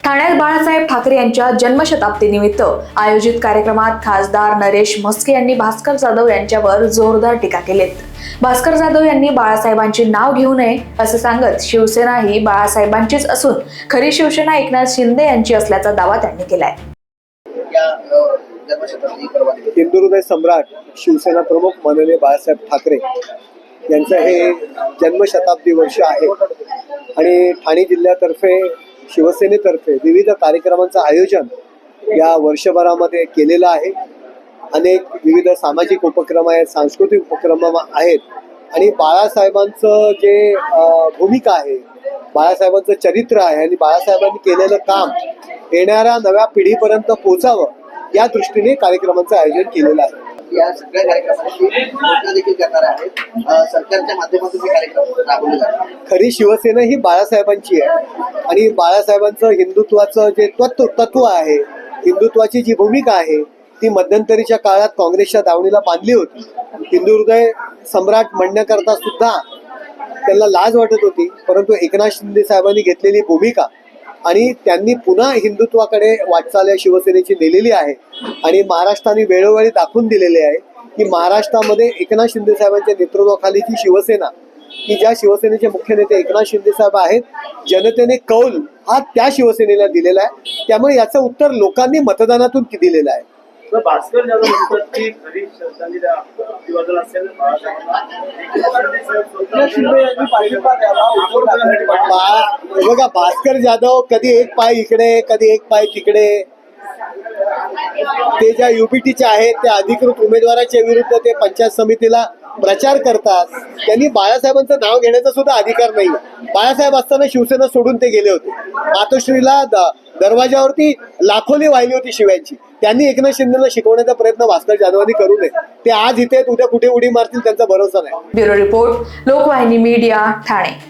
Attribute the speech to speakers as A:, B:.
A: ठाण्यात बाळासाहेब ठाकरे यांच्या जन्मशताब्दीनिमित्त आयोजित कार्यक्रमात खासदार नरेश म्हस्के यांनी भास्कर जाधव यांच्यावर जोरदार टीका केलीत. भास्कर जाधव यांनी बाळासाहेबांचे नाव घेऊ नये असं सांगत शिवसेना ही बाळासाहेबांचीच असून खरी शिवसेना एकनाथ शिंदे यांची असल्याचा दावा त्यांनी केलाय.
B: हिंदू हृदय सम्राट शिवसेना प्रमुख माननीय बाळासाहेब ठाकरे यांचं हे जन्मशताब्दी वर्ष आहे आणि ठाणे जिल्ह्यातर्फे शिवसेनेतर्फे विविध कार्यक्रमांचं आयोजन या वर्षभरामध्ये केलेलं आहे. अनेक विविध सामाजिक उपक्रम आहेत, सांस्कृतिक उपक्रम आहेत आणि बाळासाहेबांचं जे भूमिका आहे, बाळासाहेबांचं चरित्र आहे आणि बाळासाहेबांनी केलेलं काम येणाऱ्या नव्या पिढीपर्यंत पोहोचावं या दृष्टीने कार्यक्रमांचं आयोजन केलेलं आहे.
C: या सगळ्या कार्यक्रमांची घोषणा देखील करणार आहेत. सरकारच्या माध्यमातून हे कार्यक्रम राबवले जातात.
B: खरी शिवसेना ही बाळासाहेबांची आहे आणि बाळासाहेबांचं हिंदुत्वाचं जे तत्व आहे, हिंदुत्वाची जी भूमिका आहे ती मध्यंतरीच्या काळात काँग्रेसच्या दावणीला बांधली होती. हिंदू हृदय सम्राट म्हणण्याकरता सुद्धा त्यांना लाज वाटत होती, परंतु एकनाथ शिंदे साहेबांनी घेतलेली भूमिका आणि त्यांनी पुन्हा हिंदुत्वाकडे वाटचाल या शिवसेनेची नेलेली आहे आणि महाराष्ट्राने वेळोवेळी दाखवून दिलेले आहे की महाराष्ट्रामध्ये एकनाथ शिंदे साहेबांच्या नेतृत्वाखालीची शिवसेना, की ज्या शिवसेनेचे मुख्य नेते एकनाथ शिंदे साहेब आहेत, जनतेने कौल हा त्या शिवसेनेला दिलेला आहे. त्यामुळे याचं उत्तर लोकांनी मतदानातून दिलेलं आहे.
D: भास्कर जाधव म्हणतात की खरी श्रद्धांजली अभिवादन असेल
B: बघा, भास्कर जाधव कधी एक पाय इकडे कधी एक पाय तिकडे, ते ज्या युपीटीचे आहेत त्या अधिकृत उमेदवाराच्या विरुद्ध ते पंचायत समितीला प्रचार करतात. त्यांनी बाळासाहेबांचं नाव घेण्याचा सुद्धा अधिकार नाही. बाळासाहेब असताना शिवसेना सोडून ते गेले होते. मातोश्रीला दरवाजावरती लाखोली वाहिली होती शिव्यांची. त्यांनी एकनाथ शिंदेला शिकवण्याचा प्रयत्न भास्कर जाधवांनी करू नये. ते आज इथे उद्या कुठे उडी मारतील त्यांचा भरोसा नाही.
A: Bureau report, Lokvahini media, Thane.